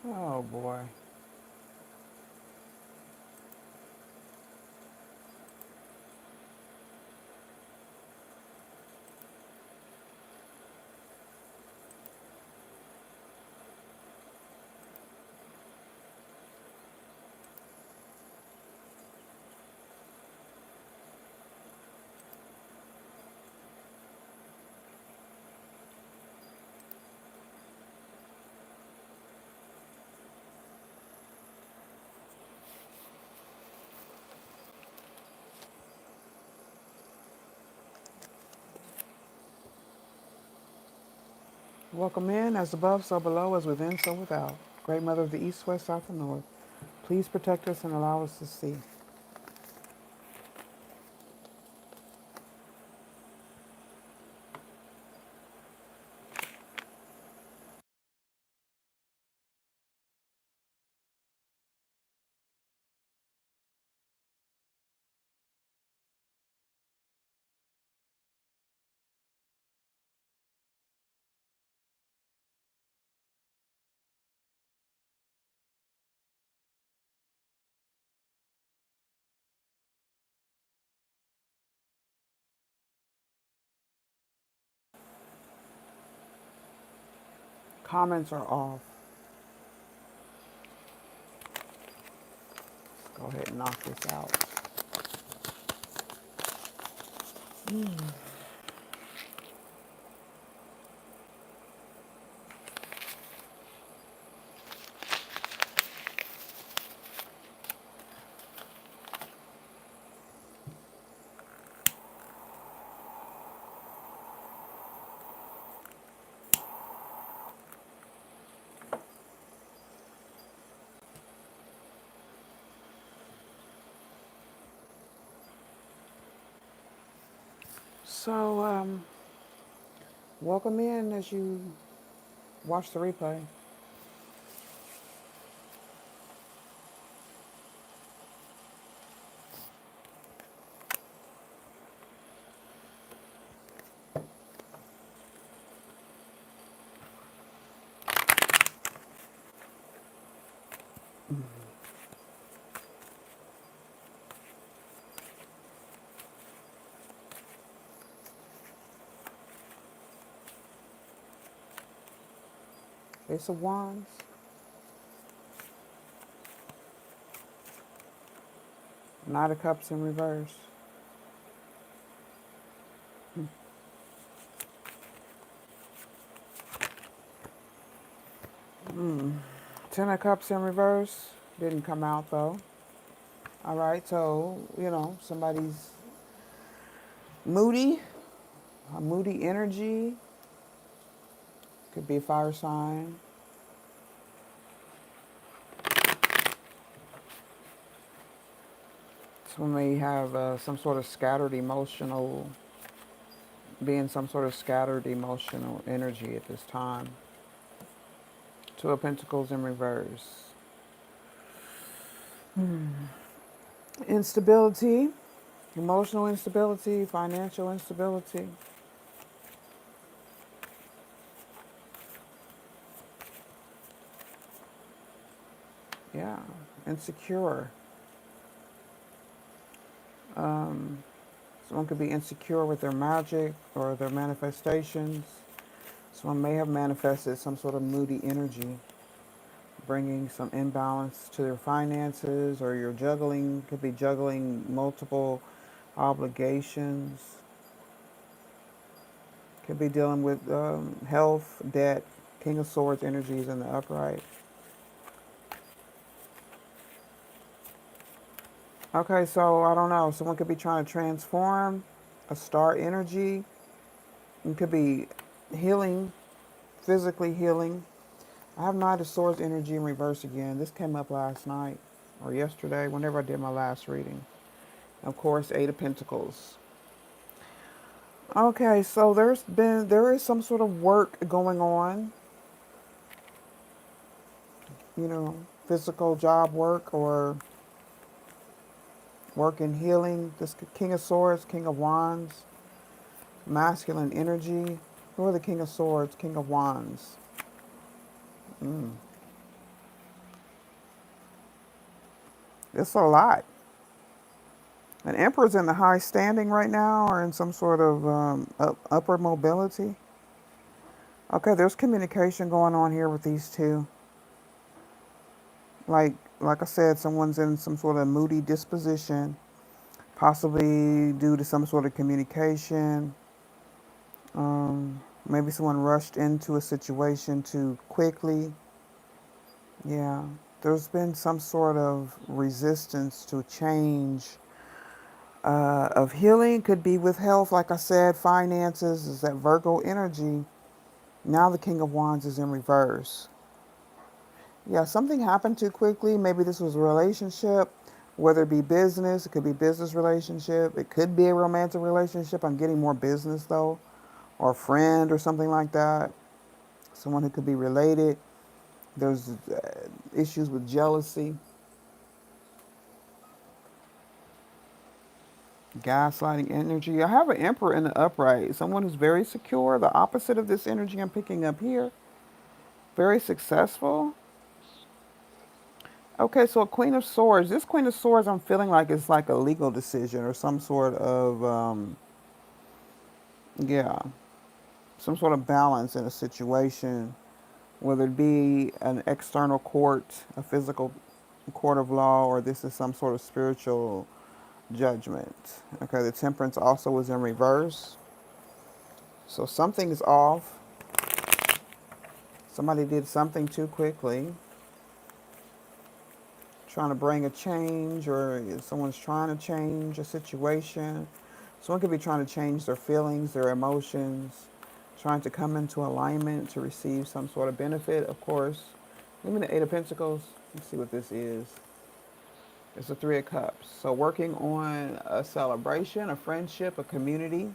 Oh boy. Welcome in, as above, so below, as within, so without. Great Mother of the East, West, South, and North, please protect us and allow us to see. Comments are off. Let's go ahead and knock this out. So, welcome in as you watch the replay. Ace of Wands, Knight of Cups in reverse, Ten of Cups in reverse. Didn't come out though. All right, so, somebody's moody, a moody energy. Could be a fire sign. Someone may have some sort of scattered emotional, being some sort of scattered emotional energy at this time. Two of Pentacles in reverse. Instability, emotional instability, financial instability. Yeah, insecure. Someone could be insecure with their magic or their manifestations. Someone may have manifested some sort of moody energy, bringing some imbalance to their finances, or you're juggling, could be juggling multiple obligations. Could be dealing with health, debt, King of Swords energies in the upright. Okay, so I don't know. Someone could be trying to transform a star energy. It could be healing, physically healing. I have Knight of Swords energy in reverse again. This came up last night or yesterday, whenever I did my last reading. Of course, Eight of Pentacles. Okay, so there is some sort of work going on, physical job work or work in healing. This King of Swords, King of Wands, masculine energy. Who are the King of Swords, King of Wands? It's a lot. An emperor's in the high standing right now, or in some sort of upper mobility. Okay, there's communication going on here with these two. Like I said, someone's in some sort of moody disposition, possibly due to some sort of communication. Maybe someone rushed into a situation too quickly. Yeah, there's been some sort of resistance to change of healing. Could be with health, like I said, finances is that Virgo energy. Now the King of Wands is in reverse. Yeah, something happened too quickly. Maybe this was a relationship, whether it be business, it could be business relationship, it could be a romantic relationship. I'm getting more business though, or a friend or something like that. Someone who could be related. There's issues with jealousy, gaslighting energy. I have an Emperor in the upright. Someone who's very secure. The opposite of this energy I'm picking up here. Very successful. Okay, so a Queen of Swords. This Queen of Swords, I'm feeling like it's like a legal decision or some sort of, yeah, some sort of balance in a situation, whether it be an external court, a physical court of law, or this is some sort of spiritual judgment. Okay, the Temperance also was in reverse. So something is off. Somebody did something too quickly, trying to bring a change, or someone's trying to change a situation. Someone could be trying to change their feelings, their emotions, trying to come into alignment to receive some sort of benefit, of course. Give me the Eight of Pentacles. Let's see what this is. It's the Three of Cups. So working on a celebration, a friendship, a community,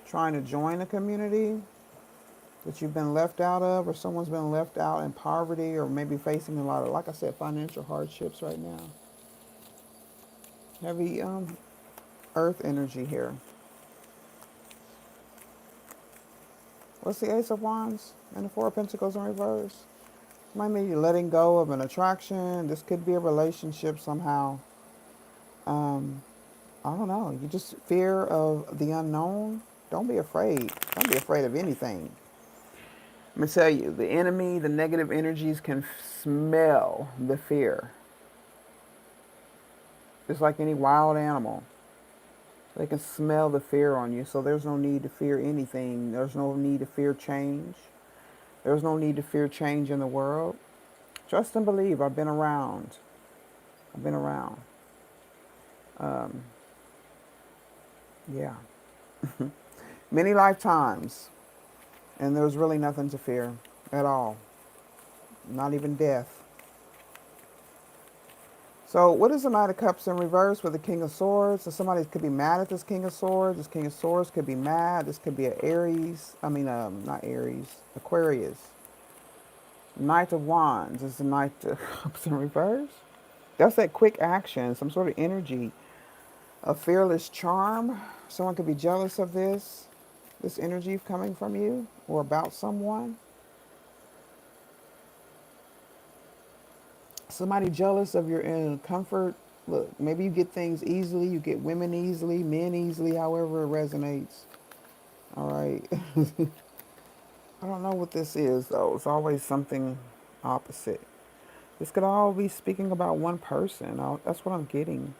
trying to join a community that you've been left out of, or someone's been left out in poverty, or maybe facing a lot of, like I said, financial hardships right now. Heavy earth energy here. What's the Ace of Wands and the Four of Pentacles in reverse? Might be letting go of an attraction. This could be a relationship somehow. Um, I don't know. You just fear of the unknown. Don't be afraid. Don't be afraid of anything. Let me tell you, the enemy, the negative energies can smell the fear. It's like any wild animal. They can smell the fear on you. So there's no need to fear anything. There's no need to fear change. There's no need to fear change in the world. Trust and believe. I've been around. I've been around. Yeah. Many lifetimes. And there's really nothing to fear at all. Not even death. So what is the Knight of Cups in reverse with the King of Swords? So somebody could be mad at this King of Swords. This King of Swords could be mad. This could be an Aries. Not Aries. Aquarius. Knight of Wands is the Knight of Cups in reverse. That's that quick action, some sort of energy, a fearless charm. Someone could be jealous of this energy coming from you or about someone. Somebody jealous of your comfort. Look, maybe you get things easily, you get women easily, men easily, however it resonates. All right. I don't know what this is, though. It's always something opposite. This could all be speaking about one person. That's what I'm getting.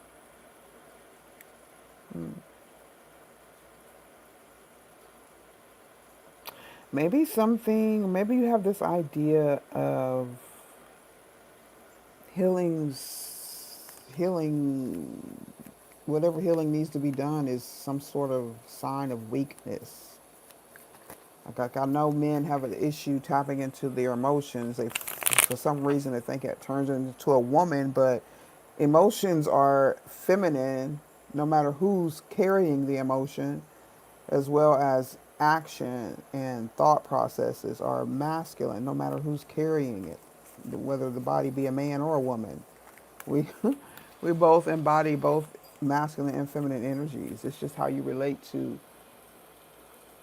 Maybe you have this idea of healing, whatever healing needs to be done is some sort of sign of weakness. Like I know men have an issue tapping into their emotions. For some reason, they think it turns into a woman, but emotions are feminine no matter who's carrying the emotion, as well as action and thought processes are masculine no matter who's carrying it, whether the body be a man or a woman. We we both embody both masculine and feminine energies. It's just how you relate to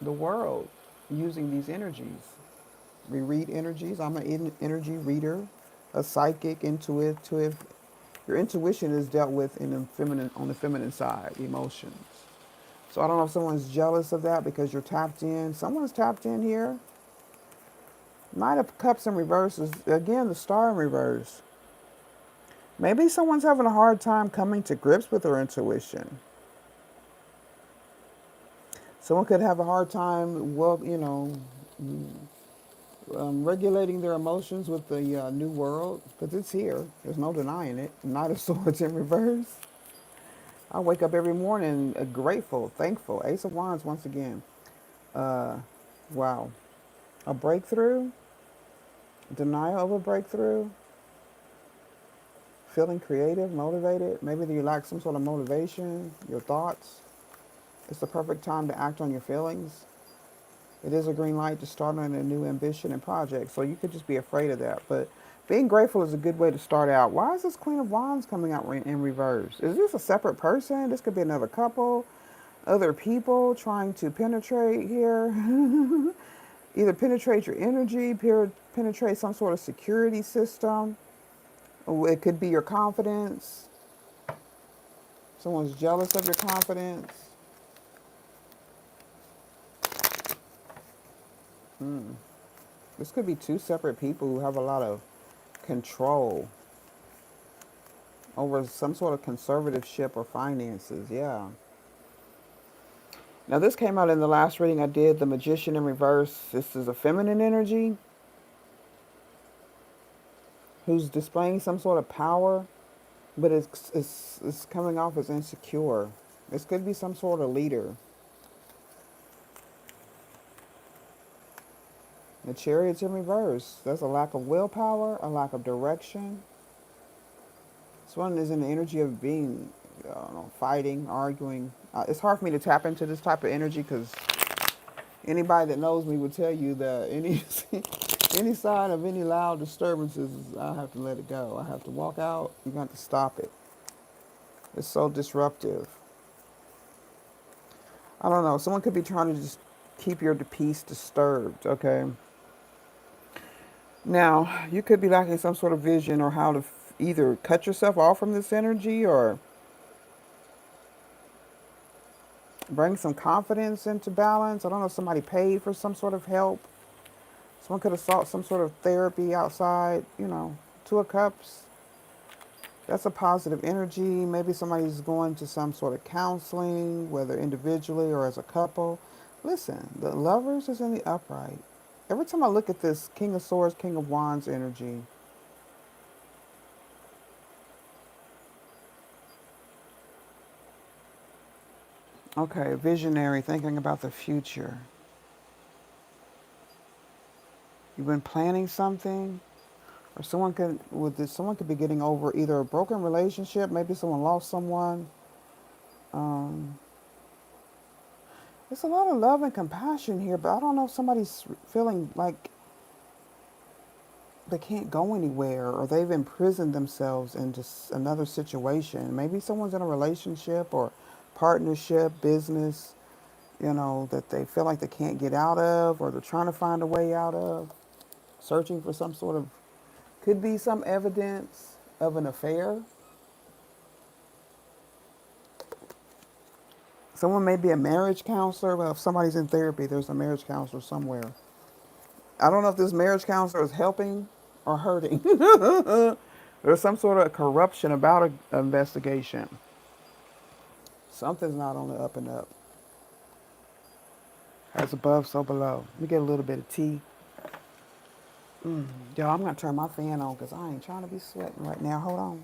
the world using these energies. We read energies. I'm an energy reader, a psychic, intuitive Your intuition is dealt with in the feminine, on the feminine side, emotions. So I don't know if someone's jealous of that because you're tapped in. Someone's tapped in here. Knight of Cups in reverse is, again, the Star in reverse. Maybe someone's having a hard time coming to grips with their intuition. Someone could have a hard time, well, regulating their emotions with the new world, because it's here. There's no denying it. Knight of Swords in reverse. I wake up every morning grateful, thankful. Ace of Wands once again. Wow. A breakthrough, denial of a breakthrough, feeling creative, motivated. Maybe you lack some sort of motivation, your thoughts. It's the perfect time to act on your feelings. It is a green light to start on a new ambition and project. So you could just be afraid of that. But being grateful is a good way to start out. Why is this Queen of Wands coming out in reverse? Is this a separate person? This could be another couple, other people trying to penetrate here. Either penetrate your energy, penetrate some sort of security system. It could be your confidence. Someone's jealous of your confidence. This could be two separate people who have a lot of control over some sort of conservatorship or finances. Yeah. Now this came out in the last reading I did, the Magician in reverse. This is a feminine energy who's displaying some sort of power, but it's coming off as insecure. This could be some sort of leader. The Chariot's in reverse. There's a lack of willpower, a lack of direction. This one is in the energy of being, fighting, arguing. It's hard for me to tap into this type of energy because anybody that knows me would tell you that any sign of any loud disturbances, I have to let it go. I have to walk out. You got to stop it. It's so disruptive. I don't know. Someone could be trying to just keep your peace disturbed, okay? Now, you could be lacking some sort of vision or how to either cut yourself off from this energy or bring some confidence into balance. I don't know if somebody paid for some sort of help. Someone could have sought some sort of therapy outside, Two of Cups. That's a positive energy. Maybe somebody's going to some sort of counseling, whether individually or as a couple. Listen, the Lovers is in the upright. Every time I look at this King of Swords, King of Wands energy, okay, visionary, thinking about the future. You've been planning something, or someone could be getting over either a broken relationship, maybe someone lost someone. There's a lot of love and compassion here, but I don't know if somebody's feeling like they can't go anywhere or they've imprisoned themselves into another situation. Maybe someone's in a relationship or partnership, business, that they feel like they can't get out of or they're trying to find a way out of, searching for some sort of, could be some evidence of an affair. Someone may be a marriage counselor. Well, if somebody's in therapy, there's a marriage counselor somewhere. I don't know if this marriage counselor is helping or hurting. There's some sort of corruption about an investigation. Something's not on the up and up. As above, so below. Let me get a little bit of tea. Yo, I'm going to turn my fan on because I ain't trying to be sweating right now. Hold on.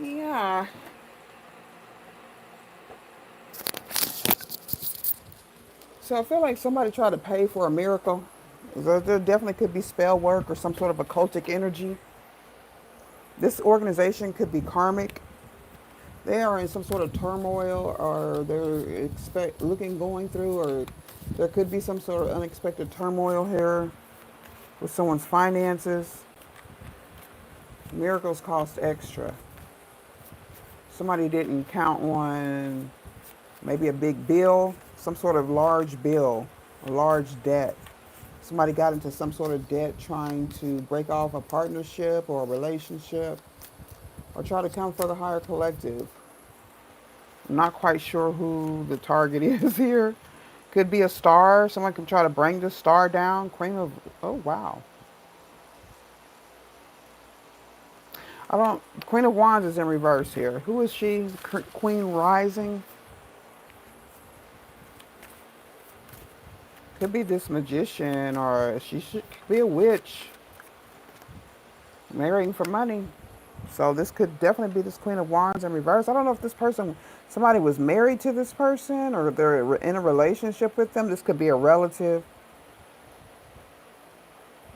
Yeah. So I feel like somebody tried to pay for a miracle. There definitely could be spell work or some sort of occultic energy. This organization could be karmic. They are in some sort of turmoil or they're going through or There could be some sort of unexpected turmoil here with someone's finances. Miracles cost extra. Somebody didn't count on maybe a big bill, some sort of large bill, a large debt. Somebody got into some sort of debt trying to break off a partnership or a relationship or try to come for the higher collective. I'm not quite sure who the target is here. Could be a star. Someone can try to bring the star down. Queen of, oh wow. I don't, Queen of Wands is in reverse here. Who is she? Queen Rising? Could be this magician, or she should be a witch marrying for money. So this could definitely be this Queen of Wands in reverse. I don't know if this person, somebody was married to this person or they're in a relationship with them. This could be a relative.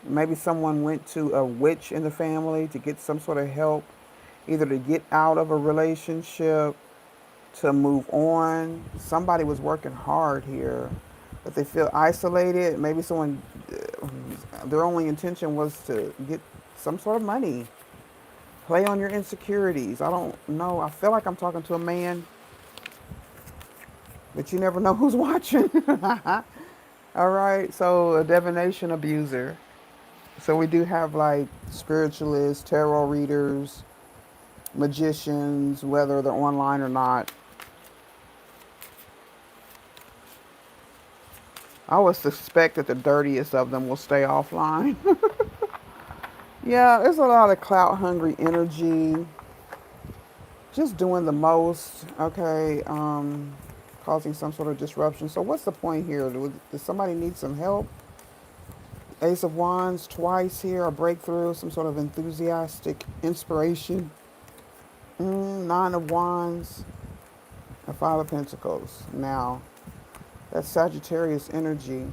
Maybe someone went to a witch in the family to get some sort of help, either to get out of a relationship, to move on. Somebody was working hard here, but they feel isolated. Maybe someone, their only intention was to get some sort of money. Play on your insecurities. I don't know. I feel like I'm talking to a man, but you never know who's watching. All right. So a divination abuser. So we do have like spiritualists, tarot readers, magicians, whether they're online or not. I would suspect that the dirtiest of them will stay offline. Yeah, there's a lot of clout hungry energy. Just doing the most, okay, causing some sort of disruption. So what's the point here? Does somebody need some help? Ace of Wands twice here, a breakthrough, some sort of enthusiastic inspiration. Nine of Wands, and Five of Pentacles. Now, that's Sagittarius energy.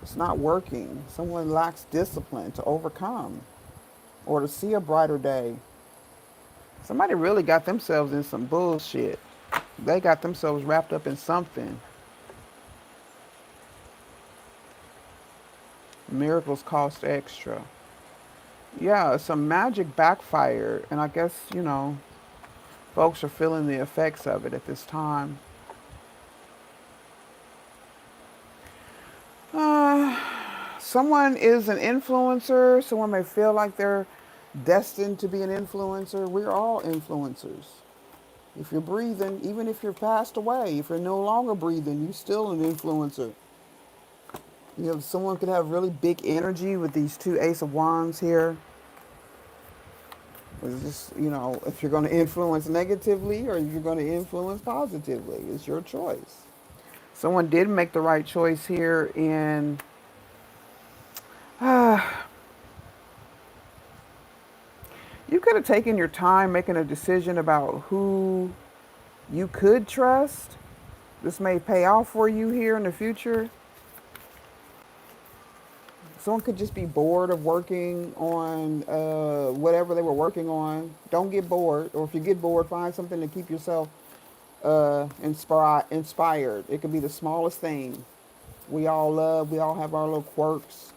It's not working. Someone lacks discipline to overcome or to see a brighter day. Somebody really got themselves in some bullshit. They got themselves wrapped up in something. Miracles cost extra. Yeah, some magic backfired, and I guess, folks are feeling the effects of it at this time. Someone is an influencer. Someone may feel like they're destined to be an influencer. We're all influencers. If you're breathing, even if you're passed away, if you're no longer breathing, you're still an influencer. Someone could have really big energy with these two Ace of Wands here. It's just, if you're going to influence negatively or you're going to influence positively, it's your choice. Someone did make the right choice here in you could have taken your time making a decision about who you could trust. This may pay off for you here in the future. Someone could just be bored of working on whatever they were working on. Don't get bored. Or if you get bored, find something to keep yourself inspired. It could be the smallest thing. We all have our little quirks.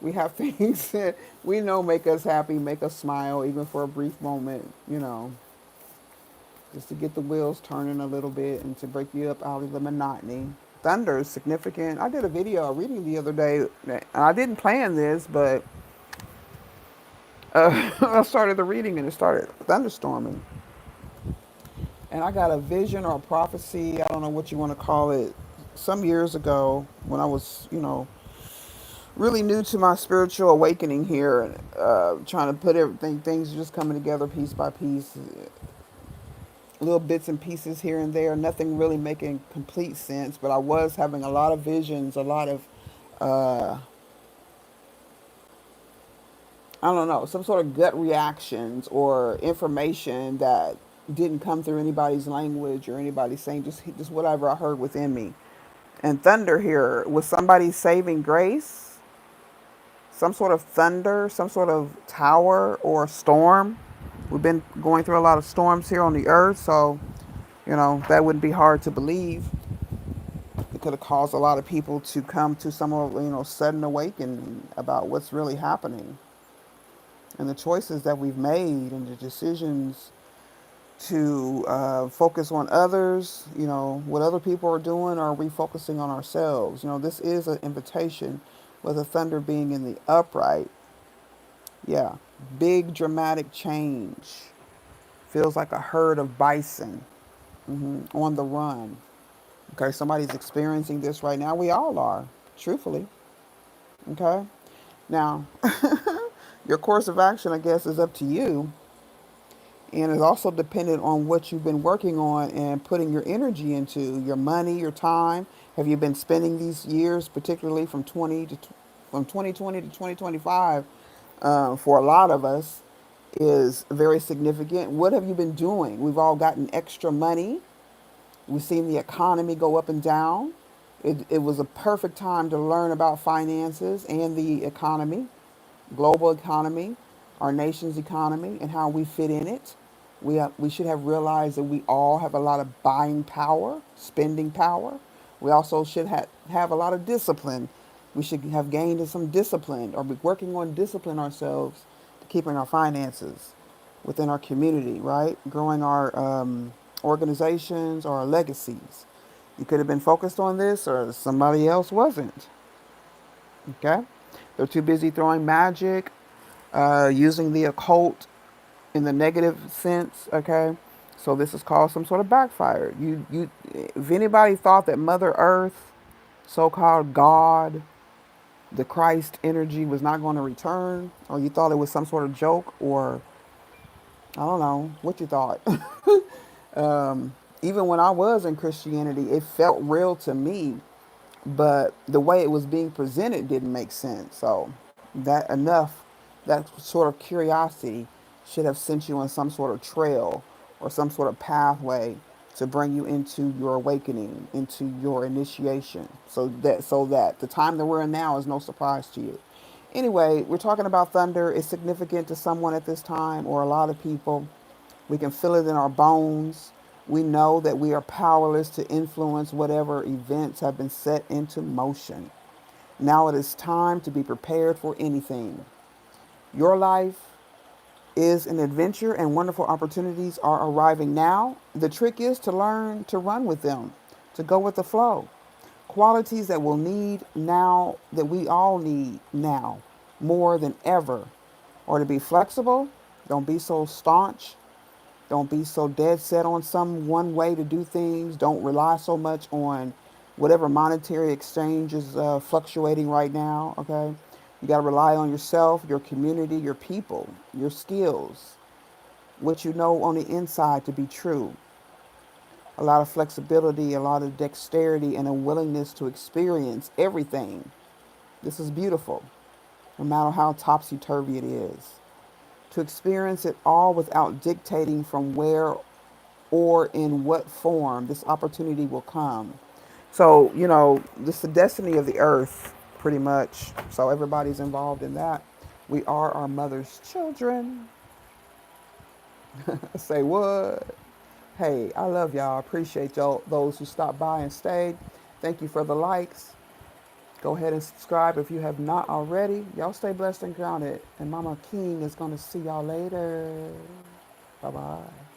We have things that we know make us happy, make us smile, even for a brief moment, just to get the wheels turning a little bit and to break you up out of the monotony. Thunder is significant. I did a video, a reading the other day. I didn't plan this, but I started the reading and it started thunderstorming. And I got a vision or a prophecy, I don't know what you want to call it, some years ago when I was, really new to my spiritual awakening here, and trying to put everything, things just coming together piece by piece, little bits and pieces here and there, nothing really making complete sense, but I was having a lot of visions, a lot of, I don't know, some sort of gut reactions or information that didn't come through anybody's language or anybody saying, just whatever I heard within me. And thunder here, was somebody saving grace? Some sort of thunder, some sort of tower or storm. We've been going through a lot of storms here on the earth, so, that wouldn't be hard to believe. It could have caused a lot of people to come to some of, sudden awakening about what's really happening and the choices that we've made and the decisions to focus on others, what other people are doing, or are we focusing on ourselves? This is an invitation with the thunder being in the upright. Yeah, big dramatic change. Feels like a herd of bison on the run. Okay, somebody's experiencing this right now. We all are, truthfully. Okay, now your course of action, I guess, is up to you, and it's also dependent on what you've been working on and putting your energy into, your money, your time. Have you been spending these years, particularly from 2020 to 2025, for a lot of us, is very significant. What have you been doing? We've all gotten extra money. We've seen the economy go up and down. It was a perfect time to learn about finances and the economy, global economy, our nation's economy, and how we fit in it. We should have realized that we all have a lot of buying power, spending power. We also should have a lot of discipline. We should have gained some discipline or be working on discipline ourselves to keeping our finances within our community, right? Growing our organizations or our legacies. You could have been focused on this or somebody else wasn't. Okay? They're too busy throwing magic, using the occult in the negative sense, okay? So this is called some sort of backfire. If anybody thought that Mother Earth, so-called God, the Christ energy was not going to return, or you thought it was some sort of joke, or I don't know what you thought. Even when I was in Christianity, it felt real to me, but the way it was being presented didn't make sense. So that sort of curiosity should have sent you on some sort of trail or some sort of pathway to bring you into your awakening, into your initiation, so that the time that we're in now is no surprise to you. Anyway, we're talking about thunder. It's significant to someone at this time or a lot of people. We can feel it in our bones. We know that we are powerless to influence whatever events have been set into motion. Now it is time to be prepared for anything. Your life is an adventure and wonderful opportunities are arriving now. The trick is to learn to run with them, to go with the flow. Qualities that we'll need now, that we all need now more than ever, or to be flexible. Don't be so staunch. Don't be so dead set on some one way to do things. Don't rely so much on whatever monetary exchange is fluctuating right now, okay? You got to rely on yourself, your community, your people, your skills, what you know on the inside to be true. A lot of flexibility, a lot of dexterity, and a willingness to experience everything. This is beautiful, no matter how topsy-turvy it is. To experience it all without dictating from where or in what form this opportunity will come. So, this is the destiny of the earth, pretty much. So everybody's involved in that. We are our mother's children. Say what? Hey, I love y'all. Appreciate y'all, those who stopped by and stayed. Thank you for the likes. Go ahead and subscribe if you have not already. Y'all stay blessed and grounded. And Mama King is going to see y'all later. Bye-bye.